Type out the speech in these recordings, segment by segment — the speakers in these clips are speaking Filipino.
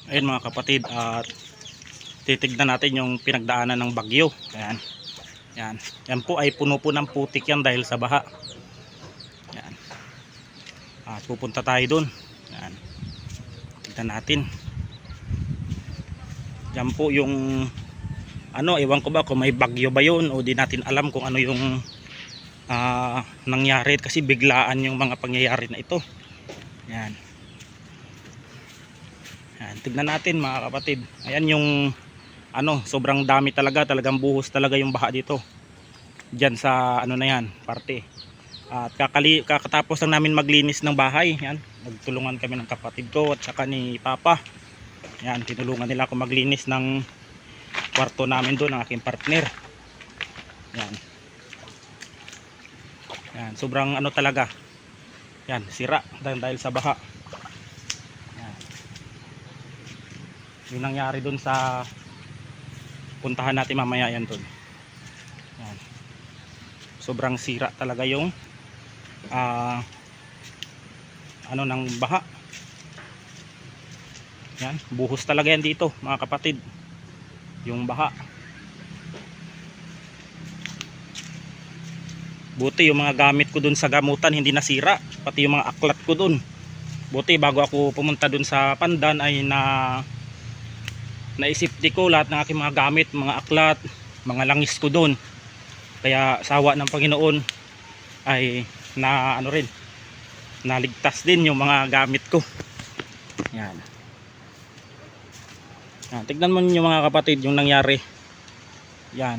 Ayun mga kapatid, at titignan natin yung pinagdaanan ng bagyo. Ayan. Yan. Yan po ay puno po ng putik yan dahil sa baha. Yan. At pupunta tayo dun. Yan. Tignan natin. Yan po yung ewan ko ba kung may bagyo ba yun o di natin alam kung ano yung nangyari kasi biglaan yung mga pangyayari na ito. Yan. Yan, tignan natin mga kapatid. Ayan yung sobrang dami talagang buhos talaga yung baha dito. Diyan sa na yan, parte. At kakatapos lang namin maglinis ng bahay. Yan, nagtulungan kami ng kapatid ko at saka ni Papa. Yan, tinulungan nila ako maglinis ng kwarto namin doon ng aking partner. Yan. Yan, sobrang talaga. Yan, sira dahil sa baha. Yung nangyari dun sa puntahan natin mamaya yan dun. Yan. Sobrang sira talaga yung ng baha. Yan, buhos talaga yan dito mga kapatid. Yung baha. Buti yung mga gamit ko dun sa gamutan hindi nasira, pati yung mga aklat ko dun. Buti bago ako pumunta dun sa Pandan ay naisipti ko lahat ng aking mga gamit, mga aklat, mga langis ko doon. Kaya sawa ng Panginoon ay naligtas din yung mga gamit ko. Yan. Yan, tignan mo niyo mga kapatid yung nangyari. Yan.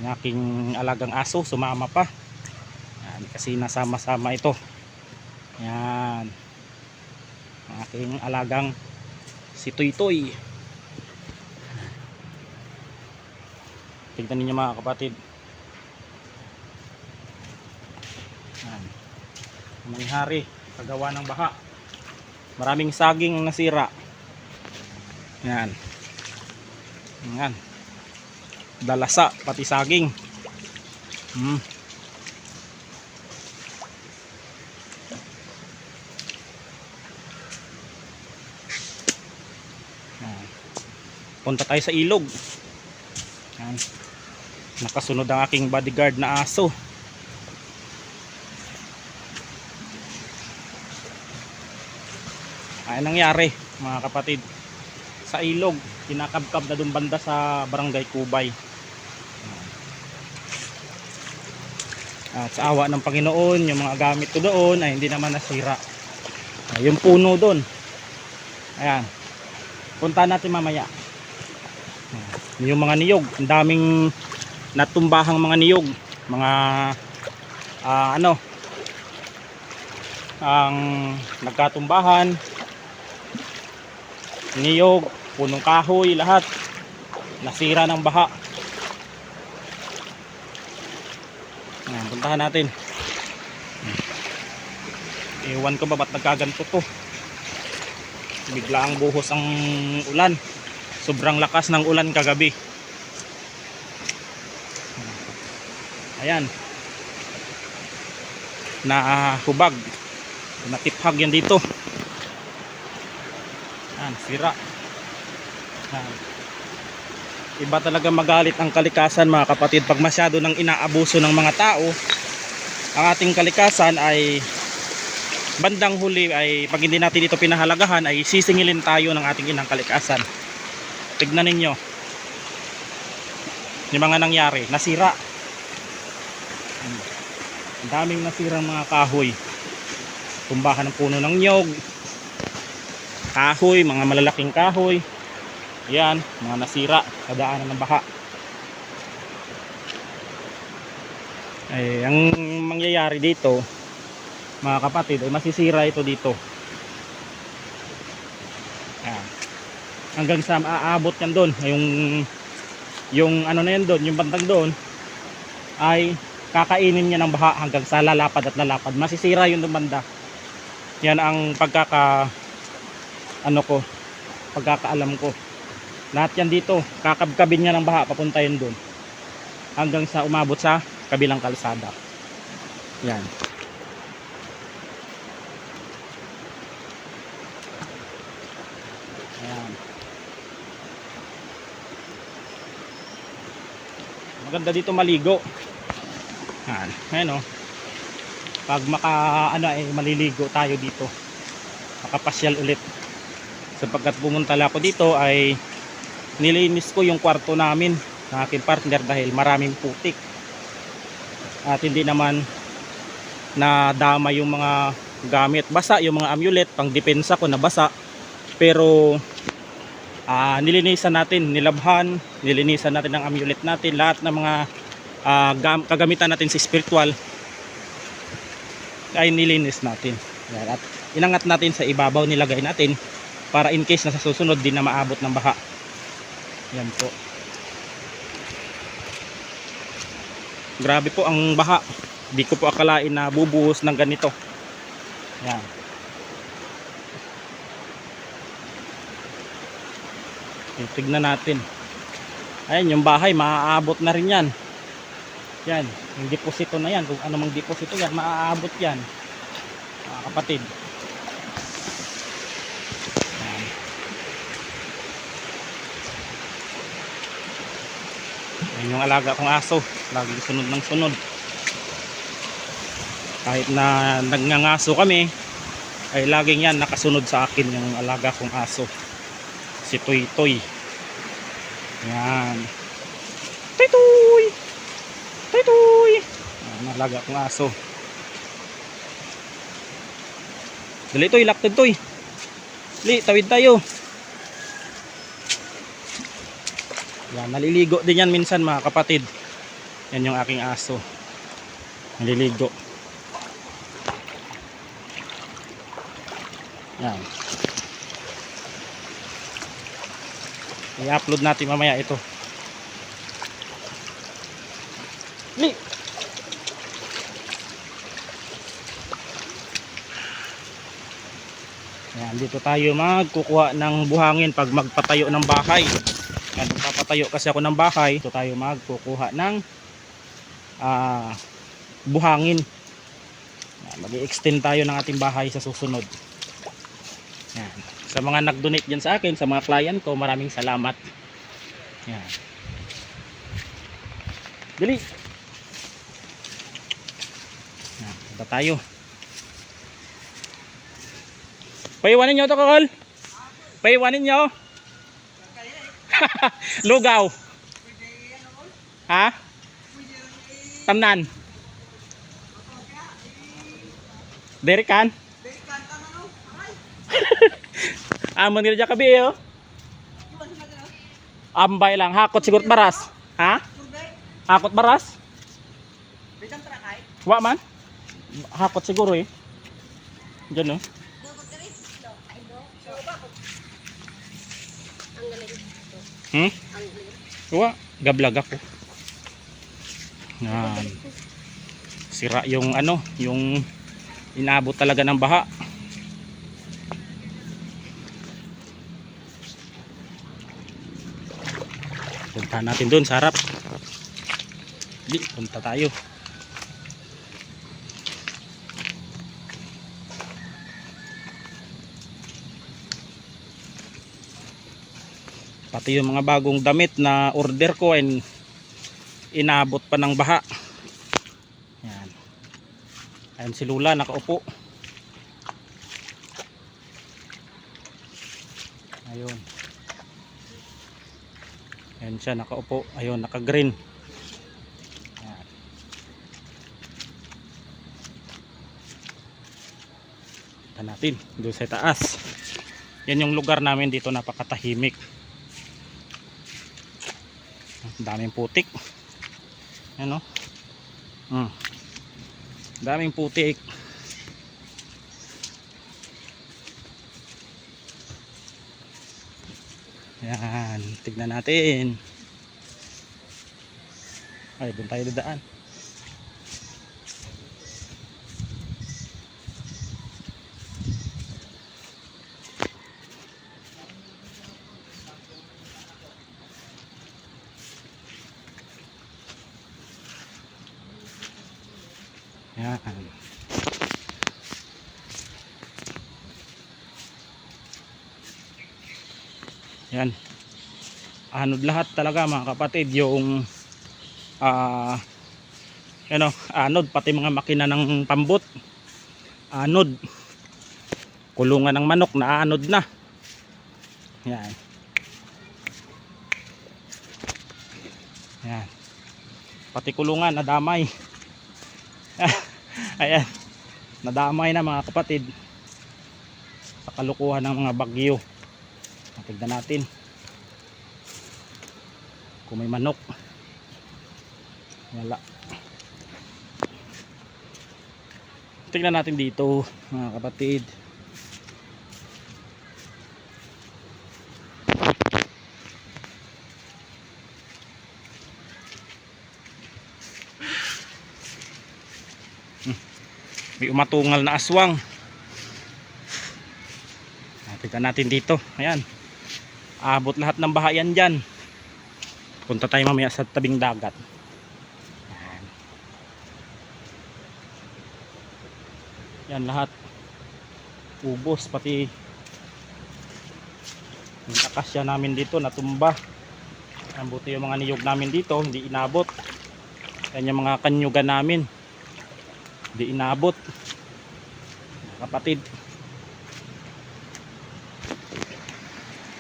Ang aking alagang aso sumama pa. Yan, kasi nasama-sama ito. Yan. Ang aking alagang si Toy Toy. Tignan niyo mga kapatid. Yan. Mangyari paggawa ng baha. Maraming saging ang nasira. Yan. Yan. Dalasa pati saging. Punta tayo sa ilog. Yan. Nakasunod ang aking bodyguard na aso. Ay nangyari mga kapatid, sa ilog, kinakabkab na dun banda sa Barangay Kubay. At sa awa ng Panginoon, yung mga gamit ko doon ay hindi naman nasira. Yung puno doon, ayan, punta natin mamaya. Yung mga niyog, ang daming natumbahang mga niyog, mga ang nagkatumbahan, niyog, punong kahoy, lahat nasira ng baha. Ayan, puntahan natin. Ewan ko ba ba't nagkaganto to, bigla ang buhos ang ulan. Sobrang lakas ng ulan kagabi. Ayan. Nahubag. Natiphag yan dito. Ayan, sira. Ayan. Iba talaga magalit ang kalikasan mga kapatid pag masyado nang inaabuso ng mga tao. Ang ating kalikasan ay bandang huli ay pag hindi natin ito pinahalagahan ay sisingilin tayo ng ating inang kalikasan. Tignan ninyo yung mga nangyari, nasira. Ang daming nasirang mga kahoy, tumbahan ng puno ng nyog, kahoy, mga malalaking kahoy. Yan, mga nasira, kadaanan ng baha. Ay, ang mangyayari dito mga kapatid ay masisira ito dito. Yan. Hanggang sa maaabot yan doon, yung na yan doon, yung bantang doon ay kakainin niya ng baha hanggang sa lalapad at lalapad, masisira yung doon banda. Yan ang pagkakaalam ko. Lahat yan dito kakabkabin niya ng baha, papunta yun doon hanggang sa umabot sa kabilang kalsada. Yan. Maganda dito maligo. Yan. Ayan o. Pag maliligo tayo dito. Makapasyal ulit. Sapagkat pumunta lang ako dito ay nilinis ko yung kwarto namin ng aking partner dahil maraming putik. At hindi naman nadama yung mga gamit. Basa yung mga amulet, pang depensa ko nabasa. Pero nilinisan natin, nilinisan natin ang amulet natin, lahat ng mga kagamitan natin sa spiritual ay nilinis natin. Yan. At inangat natin sa ibabaw, nilagay natin para in case na sa susunod din na maabot ng baha. Yan po. Grabe po ang baha. Di ko po akalain na bubuhos ng ganito. Yan. Tignan natin. Ayan yung bahay, maaabot na rin yan. Yan, yung deposito na yan, kung ano mang deposito yan, maaabot yan, mga kapatid. Yan. Yan yung alaga kong aso, laging sunod ng sunod. Kahit na nagngangaso kami, ay laging yan nakasunod sa akin yung alaga kong aso, si Toy Toy. Yan. Toy Toy! Toy Toy! Nalaga kong aso. Dali Toy, laktad Toy. Dali, tawid tayo. Yan, naliligo din yan minsan mga kapatid. Yan yung aking aso. Naliligo. Yan. I-upload natin mamaya ito. Li. Yan, dito tayo magkukuha ng buhangin pag magpatayo ng bahay. Yan, magpapatayo kasi ako ng bahay, dito tayo magkukuha ng buhangin. Mag-i-extend tayo ng ating bahay sa susunod. Yan. Sa mga nag-donate dyan sa akin, sa mga client ko, maraming salamat. Yan. Dali. Yan, punta tayo. Paiwanin nyo ito, Kakol. Paiwanin nyo. Lugaw. Ha? Tamnan. Derikan. Amon nila dyan kabi eh. Ambay lang. Hakot siguro baras. Ha? Hakot baras? Wa man? Hakot siguro eh. Diyan oh. Wa, gablag ako. Yan. Sira yung yung inabot talaga ng baha. Punta natin doon sa harap. Di, punta tayo. Pati yung mga bagong damit na order ko ay inabot pa ng baha. Yan. Ayan si Lula nakaupo. Ayun. Ayan siya nakaupo. Ayun, naka-green. Ayan. Ito natin doon sa taas. Yan yung lugar namin dito, napakatahimik. Daming putik. Ano? Daming putik. Yan, tignan natin. Ay, doon tayo dadaan. Yan. Yan. Anod lahat talaga mga kapatid yung ah anod, pati mga makina ng pambot, anod, kulungan ng manok na anod na. Yan. Yan. Pati kulungan nadamay. Ayan, nadamay na mga kapatid sa kalukuhan ng mga bagyo. Tignan natin kung may manok. Wala. Tignan natin dito mga kapatid. May umatungal na aswang. Tignan natin dito. Ayan, abot lahat ng bahayan dyan. Punta tayo mamaya sa tabing dagat. Ayan. Yan lahat ubos, pati yung akasya namin dito natumba. Ang buti yung mga niyog namin dito hindi inabot. Yan yung mga kanyugan namin hindi inabot, kapatid.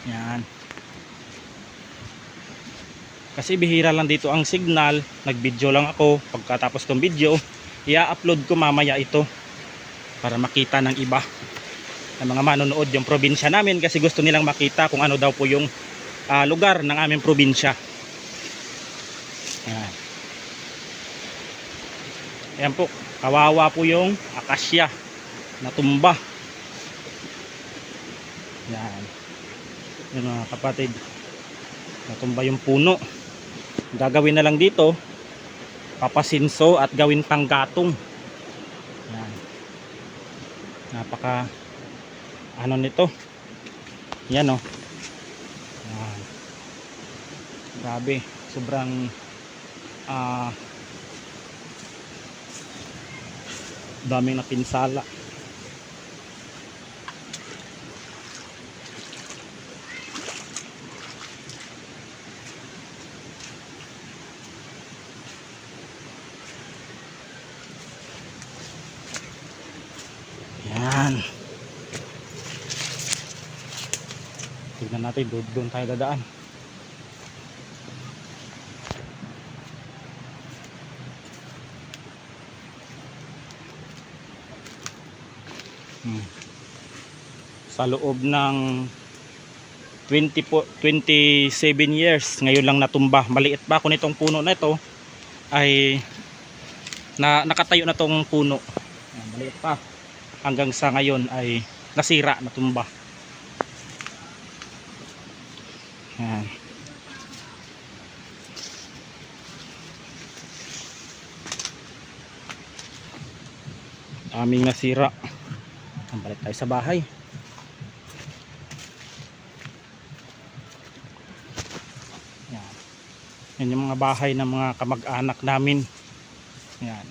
Yan. Kasi bihira lang dito ang signal. Nag-video lang ako. Pagkatapos ng video, i-upload ko mamaya ito para makita ng iba, ng mga manonood, yung probinsya namin, kasi gusto nilang makita kung ano daw po yung lugar ng aming probinsya. Yan. Ayan po, kawawa po yung akasya natumba. Yan. Yan mga kapatid, natumba yung puno. Gagawin na lang dito papasinso at gawin panggatong. Yan. Napaka ano nito. Yan oh. Yan. Grabe, sobrang daming napinsala. Yan. Tignan natin, doon tayo dadaan. Sa loob ng 27 years ngayon lang natumba. Maliit pa ako nitong puno na ito, ay nakatayo na tong puno. Maliit pa, hanggang sa ngayon ay nasira, natumba. Yan. Aming nasira. Balik tayo sa bahay. Yan. Yan yung mga bahay ng mga kamag-anak namin. Yan.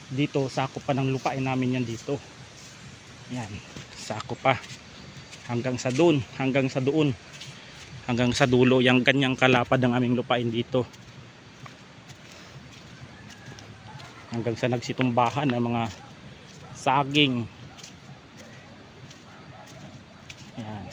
Dito sakop pa ng lupain namin yan dito. Yan, sakop pa hanggang sa doon, hanggang sa doon, hanggang sa dulo. Yang ganyang kalapad ng aming lupain dito, hanggang sa nagsitumbahan ng mga saging. Yan.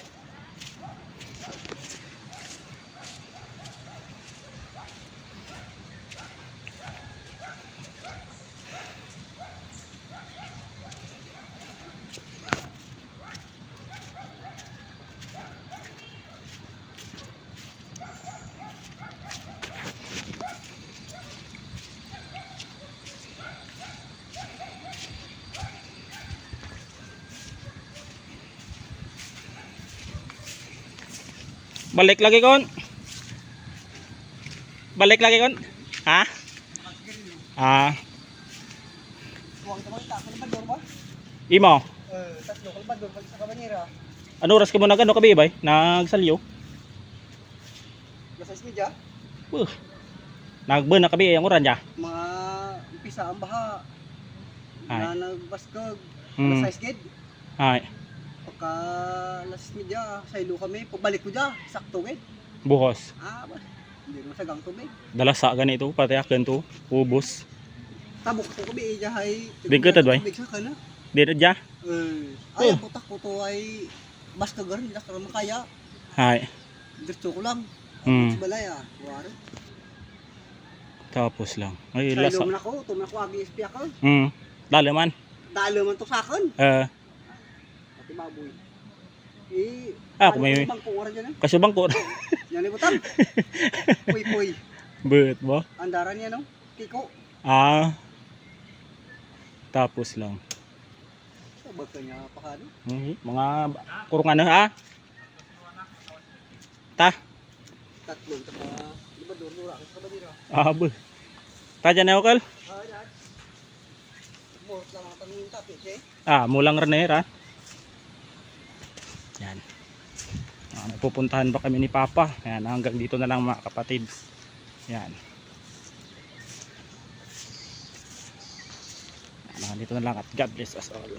Balik lagi kon. Balik lagi kon. Ha? Imo. Tatlo kalbador pag sa kabanira. Ano oras ka mo nagano kabi bay? Nagsalyo? Lasas media. Nagben na kabi ang oran ya. Mga umpisa ang baha. Ay. Na nagbaskog. Hmm. Lasas gid. Ay, Pagka lasas media, sa ilo kami, pabalik ko dia, sakto gid. buhos. Hindi naman sagang tubig. Dalasa ganito, pati akin to, ubos. Tabok ko kami iyahay. Bigkatad, bay? Tubig sa kana. Di na dya. Ay, ang putak ko to ay basta garin, hindi ka makaya. Hay. Diretso ko lang. Hmm. Sa balay ah. Wari. Tapos lang. Ay, Kaya lasa. luman ako, tuman ako agi ispi ako. Dali man. Dalo man to sa akin. Pati baboy. Kung may bangko oras dyan eh. kasubang ko. Yan ay butang. Puy. Bet ba? Andaran niya no? Kiko. Tapos lang. Sabag ka niya pakano. Mga kurungan na ha. Tatlong saka, di ba duro-dura ka sa kabadira? Ba. Tadya na okal? Yan. Buhos lang ang tanong yung tapis eh. Mulang ranera. Yan. Pupuntahan ba kami ni Papa? Yan, hanggang dito na lang mga kapatid. Yan. Hanggang dito na lang at God bless us all.